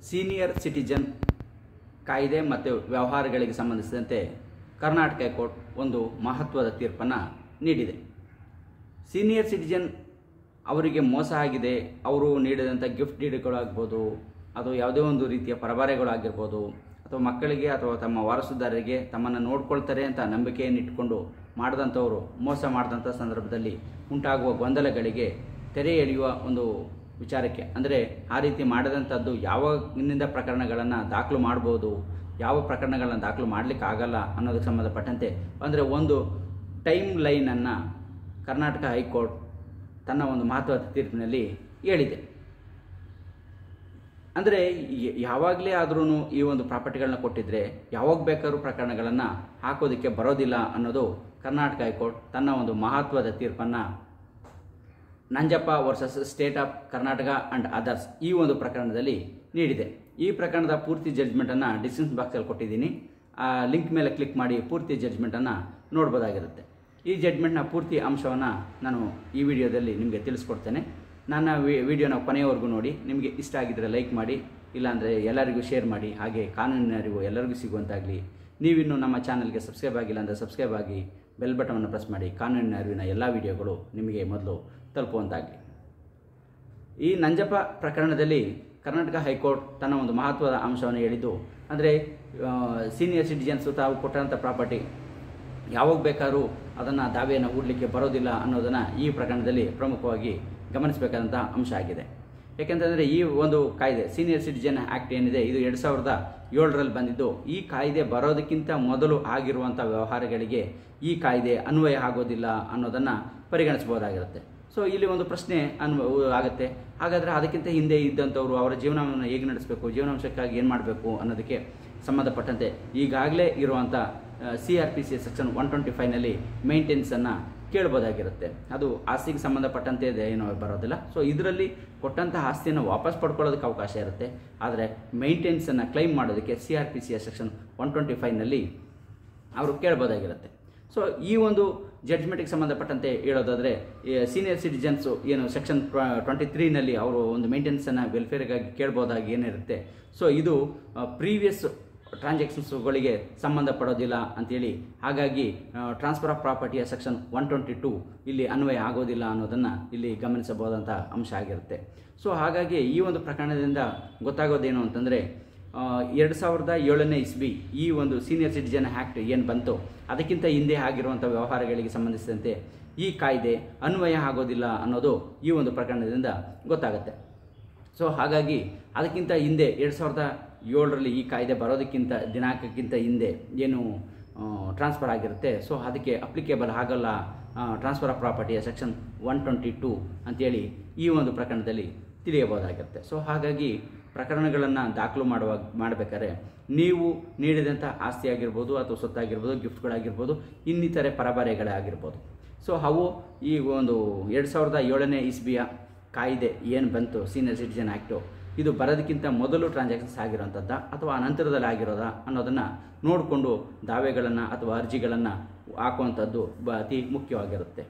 Senior citizen ಕಾಯ್ದೆ ಮತ್ತು ವ್ಯವಹಾರಗಳಿಗೆ ಸಂಬಂಧಿಸಿದಂತೆ ಕರ್ನಾಟಕ ಹೈಕೋರ್ಟ್ ಒಂದು ಮಹತ್ವದ ತೀರ್ಪನ್ನು ನೀಡಿದೆ. ಸೀನಿಯರ್ ಸಿಟಿಜನ್ ಅವರಿಗೆ ಮೋಸ ಆಗಿದೆ, ಅವರು ನೀಡಿದಂಥ ಗಿಫ್ಟ್ ಡೀಡ್ಗಳಾಗ್ಬೋದು, ಅದು ಯಾವುದೇ ಒಂದು ರೀತಿಯ ಪರಭಾರೆಗಳಾಗಿರ್ಬೋದು, ಅಥವಾ ಮಕ್ಕಳಿಗೆ ಅಥವಾ ತಮ್ಮ ವಾರಸುದಾರರಿಗೆ ತಮ್ಮನ್ನು ನೋಡ್ಕೊಳ್ತಾರೆ ಅಂತ ನಂಬಿಕೆಯನ್ನು ಇಟ್ಟುಕೊಂಡು ಮಾಡಿದಂಥವರು ಮೋಸ ಮಾಡಿದಂಥ ಸಂದರ್ಭದಲ್ಲಿ ಉಂಟಾಗುವ ಗೊಂದಲಗಳಿಗೆ ತೆರೆ ಎಳೆಯುವ ಒಂದು ವಿಚಾರಕ್ಕೆ, ಅಂದರೆ ಆ ರೀತಿ ಮಾಡದಂಥದ್ದು ಯಾವಾಗಿನಿಂದ ಪ್ರಕರಣಗಳನ್ನು ದಾಖಲು ಮಾಡ್ಬೋದು, ಯಾವ ಪ್ರಕರಣಗಳನ್ನು ದಾಖಲು ಮಾಡಲಿಕ್ಕೆ ಆಗಲ್ಲ ಅನ್ನೋದಕ್ಕೆ ಸಂಬಂಧಪಟ್ಟಂತೆ ಅಂದರೆ ಒಂದು ಟೈಮ್ ಲೈನನ್ನು ಕರ್ನಾಟಕ ಹೈಕೋರ್ಟ್ ತನ್ನ ಒಂದು ಮಹತ್ವದ ತೀರ್ಪಿನಲ್ಲಿ ಹೇಳಿದೆ. ಅಂದರೆ ಯಾವಾಗಲೇ ಆದ್ರೂ ಈ ಒಂದು ಪ್ರಾಪರ್ಟಿಗಳನ್ನ ಕೊಟ್ಟಿದ್ರೆ ಯಾವಾಗ ಬೇಕಾದ್ರೂ ಪ್ರಕರಣಗಳನ್ನು ಹಾಕೋದಕ್ಕೆ ಬರೋದಿಲ್ಲ ಅನ್ನೋದು ಕರ್ನಾಟಕ ಹೈಕೋರ್ಟ್ ತನ್ನ ಒಂದು ಮಹತ್ವದ ತೀರ್ಪನ್ನು Nanjappa versus state of Karnataka and others ಈ ಒಂದು ಪ್ರಕರಣದಲ್ಲಿ ನೀಡಿದೆ. ಈ ಪ್ರಕರಣದ ಪೂರ್ತಿ ಜಡ್ಜ್ಮೆಂಟನ್ನು ಡಿಸ್ಕ್ರಿಪ್ಷನ್ ಬಾಕ್ಸಲ್ಲಿ ಕೊಟ್ಟಿದ್ದೀನಿ. ಆ ಲಿಂಕ್ ಮೇಲೆ ಕ್ಲಿಕ್ ಮಾಡಿ ಪೂರ್ತಿ ಜಡ್ಜ್ಮೆಂಟನ್ನು ನೋಡ್ಬೋದಾಗಿರುತ್ತೆ. ಈ ಜಡ್ಜ್ಮೆಂಟ್ನ ಪೂರ್ತಿ ಅಂಶವನ್ನು ನಾನು ಈ ವಿಡಿಯೋದಲ್ಲಿ ನಿಮಗೆ ತಿಳಿಸ್ಕೊಡ್ತೇನೆ. ನನ್ನ ವಿಡಿಯೋನ ಕೊನೆಯವರೆಗೂ ನೋಡಿ. ನಿಮಗೆ ಇಷ್ಟ ಆಗಿದ್ದರೆ ಲೈಕ್ ಮಾಡಿ, ಇಲ್ಲಾಂದರೆ ಎಲ್ಲರಿಗೂ ಶೇರ್ ಮಾಡಿ. ಹಾಗೆ ಕಾನೂನಿನ ಅರಿವು ಎಲ್ಲರಿಗೂ ಸಿಗುವಂತಾಗಲಿ. ನೀವಿನ್ನೂ ನಮ್ಮ ಚಾನಲ್ಗೆ ಸಬ್ಸ್ಕ್ರೈಬ್ ಆಗಿಲ್ಲ ಅಂದರೆ ಸಬ್ಸ್ಕ್ರೈಬ್ ಆಗಿ ಬೆಲ್ ಬಟನನ್ನು ಪ್ರೆಸ್ ಮಾಡಿ. ಕಾನೂನಿನ ಅರಿವಿನ ಎಲ್ಲ ವಿಡಿಯೋಗಳು ನಿಮಗೆ ಮೊದಲು ತಲುಪುವಂತಾಗಲಿ. ಈ ನಂಜಪ್ಪ ಪ್ರಕರಣದಲ್ಲಿ ಕರ್ನಾಟಕ ಹೈಕೋರ್ಟ್ ತನ್ನ ಒಂದು ಮಹತ್ವದ ಅಂಶವನ್ನು ಹೇಳಿದ್ದು, ಅಂದರೆ ಸೀನಿಯರ್ ಸಿಟಿಜನ್ಸು ತಾವು ಕೊಟ್ಟಂಥ ಪ್ರಾಪರ್ಟಿ ಯಾವಾಗ ಬೇಕಾದ್ರೂ ಅದನ್ನು ದಾವೆಯನ್ನು ಹೂಡಲಿಕ್ಕೆ ಬರೋದಿಲ್ಲ ಅನ್ನೋದನ್ನು ಈ ಪ್ರಕರಣದಲ್ಲಿ ಪ್ರಮುಖವಾಗಿ ಗಮನಿಸಬೇಕಾದಂಥ ಅಂಶ ಆಗಿದೆ. ಏಕೆಂತಂದರೆ ಈ ಒಂದು ಕಾಯ್ದೆ ಸೀನಿಯರ್ ಸಿಟಿಜನ್ ಆ್ಯಕ್ಟ್ ಏನಿದೆ, ಇದು 2007ರಲ್ಲಿ ಬಂದಿದ್ದು. ಈ ಕಾಯ್ದೆ ಬರೋದಕ್ಕಿಂತ ಮೊದಲು ಆಗಿರುವಂಥ ವ್ಯವಹಾರಗಳಿಗೆ ಈ ಕಾಯ್ದೆ ಅನ್ವಯ ಆಗೋದಿಲ್ಲ ಅನ್ನೋದನ್ನು ಪರಿಗಣಿಸಬಹುದಾಗಿರುತ್ತೆ. ಸೊ ಇಲ್ಲಿ ಒಂದು ಪ್ರಶ್ನೆ ಆಗುತ್ತೆ, ಹಾಗಾದರೆ ಅದಕ್ಕಿಂತ ಹಿಂದೆ ಇದ್ದಂಥವ್ರು ಅವರ ಜೀವನವನ್ನು ಹೇಗೆ ನಡೆಸಬೇಕು, ಜೀವನಾಂಶಕ್ಕಾಗಿ ಏನು ಮಾಡಬೇಕು ಅನ್ನೋದಕ್ಕೆ ಸಂಬಂಧಪಟ್ಟಂತೆ ಈಗಾಗಲೇ ಇರುವಂಥ CRPC ಸೆಕ್ಷನ್ 125ನಲ್ಲಿ ಮೇಂಟೆನೆನ್ಸನ್ನು ಕೇಳ್ಬೋದಾಗಿರುತ್ತೆ. ಅದು ಆಸ್ತಿಗೆ ಸಂಬಂಧಪಟ್ಟಂತೆ ಏನೋ ಬರೋದಿಲ್ಲ. ಸೊ ಇದರಲ್ಲಿ ಕೊಟ್ಟಂಥ ಆಸ್ತಿಯನ್ನು ವಾಪಸ್ ಪಡ್ಕೊಳ್ಳೋದಕ್ಕೆ ಅವಕಾಶ ಇರುತ್ತೆ. ಆದರೆ ಮೇಂಟೆನೆನ್ಸನ್ನು ಕ್ಲೈಮ್ ಮಾಡೋದಕ್ಕೆ CRPC ಸೆಕ್ಷನ್ 125ನಲ್ಲಿ ಅವರು ಕೇಳ್ಬೋದಾಗಿರುತ್ತೆ. ಸೊ ಈ ಒಂದು ಜಡ್ಜ್ಮೆಂಟಿಗೆ ಸಂಬಂಧಪಟ್ಟಂತೆ ಹೇಳೋದಾದರೆ ಸೀನಿಯರ್ ಸಿಟಿಜನ್ಸು ಏನು ಸೆಕ್ಷನ್ 23ನಲ್ಲಿ ಅವರು ಒಂದು ಮೇಂಟೆನೆನ್ಸನ್ನು ವೆಲ್ಫೇರ್ಗಾಗಿ ಕೇಳ್ಬೋದಾಗಿ ಏನಿರುತ್ತೆ. ಸೊ ಇದು ಪ್ರೀವಿಯಸ್ ಟ್ರಾನ್ಸಾಕ್ಷನ್ಸ್ಗಳಿಗೆ ಸಂಬಂಧಪಡೋದಿಲ್ಲ ಅಂಥೇಳಿ, ಹಾಗಾಗಿ ಟ್ರಾನ್ಸ್ಫರ್ ಆಫ್ ಪ್ರಾಪರ್ಟಿಯ ಸೆಕ್ಷನ್ 122 ಇಲ್ಲಿ ಅನ್ವಯ ಆಗೋದಿಲ್ಲ ಅನ್ನೋದನ್ನು ಇಲ್ಲಿ ಗಮನಿಸಬಹುದಂಥ ಅಂಶ ಆಗಿರುತ್ತೆ. ಸೊ ಹಾಗಾಗಿ ಈ ಒಂದು ಪ್ರಕರಣದಿಂದ ಗೊತ್ತಾಗೋದೇನು ಅಂತಂದರೆ 2007ನೇ ಇಸ್ವಿ ಈ ಒಂದು ಸೀನಿಯರ್ ಸಿಟಿಜನ್ ಆ್ಯಕ್ಟ್ ಏನು ಬಂತು, ಅದಕ್ಕಿಂತ ಹಿಂದೆ ಆಗಿರುವಂಥ ವ್ಯವಹಾರಗಳಿಗೆ ಸಂಬಂಧಿಸಿದಂತೆ ಈ ಕಾಯ್ದೆ ಅನ್ವಯ ಆಗೋದಿಲ್ಲ ಅನ್ನೋದು ಈ ಒಂದು ಪ್ರಕರಣದಿಂದ ಗೊತ್ತಾಗುತ್ತೆ. ಸೊ ಹಾಗಾಗಿ ಅದಕ್ಕಿಂತ ಹಿಂದೆ 2007ರಲ್ಲಿ ಈ ಕಾಯ್ದೆ ಬರೋದಕ್ಕಿಂತ ದಿನಾಂಕಕ್ಕಿಂತ ಹಿಂದೆ ಏನು ಟ್ರಾನ್ಸ್ಫರ್ ಆಗಿರುತ್ತೆ, ಸೊ ಅದಕ್ಕೆ ಅಪ್ಲಿಕೇಬಲ್ ಆಗಲ್ಲ ಟ್ರಾನ್ಸ್ಫರ್ ಆಫ್ ಪ್ರಾಪರ್ಟಿಯ ಸೆಕ್ಷನ್ 122 ಅಂಥೇಳಿ ಈ ಒಂದು ಪ್ರಕರಣದಲ್ಲಿ ತಿಳಿಯಬಹುದಾಗಿರುತ್ತೆ. ಸೊ ಹಾಗಾಗಿ ಪ್ರಕರಣಗಳನ್ನು ದಾಖಲು ಮಾಡಬೇಕಾದ್ರೆ ನೀವು ನೀಡಿದಂಥ ಆಸ್ತಿ ಆಗಿರ್ಬೋದು ಅಥವಾ ಸೊತ್ತಾಗಿರ್ಬೋದು, ಗಿಫ್ಟ್ಗಳಾಗಿರ್ಬೋದು, ಇನ್ನಿತರೆ ಪರಭಾರೆಗಳೇ ಆಗಿರ್ಬೋದು. ಸೊ ಅವು ಈ ಒಂದು 2007ನೇ ಇಸ್ವಿಯ ಕಾಯ್ದೆ ಏನು ಬಂತು ಸೀನಿಯರ್ ಸಿಟಿಜನ್ ಆ್ಯಕ್ಟು, ಇದು ಬರೋದಕ್ಕಿಂತ ಮೊದಲು ಟ್ರಾನ್ಸಾಕ್ಷನ್ಸ್ ಆಗಿರೋಂಥದ್ದು ಅಥವಾ ಅನಂತರದಲ್ಲಿ ಆಗಿರೋದಾ ಅನ್ನೋದನ್ನು ನೋಡಿಕೊಂಡು ದಾವೆಗಳನ್ನು ಅಥವಾ ಅರ್ಜಿಗಳನ್ನು ಹಾಕುವಂಥದ್ದು ಅತಿ ಮುಖ್ಯವಾಗಿರುತ್ತೆ.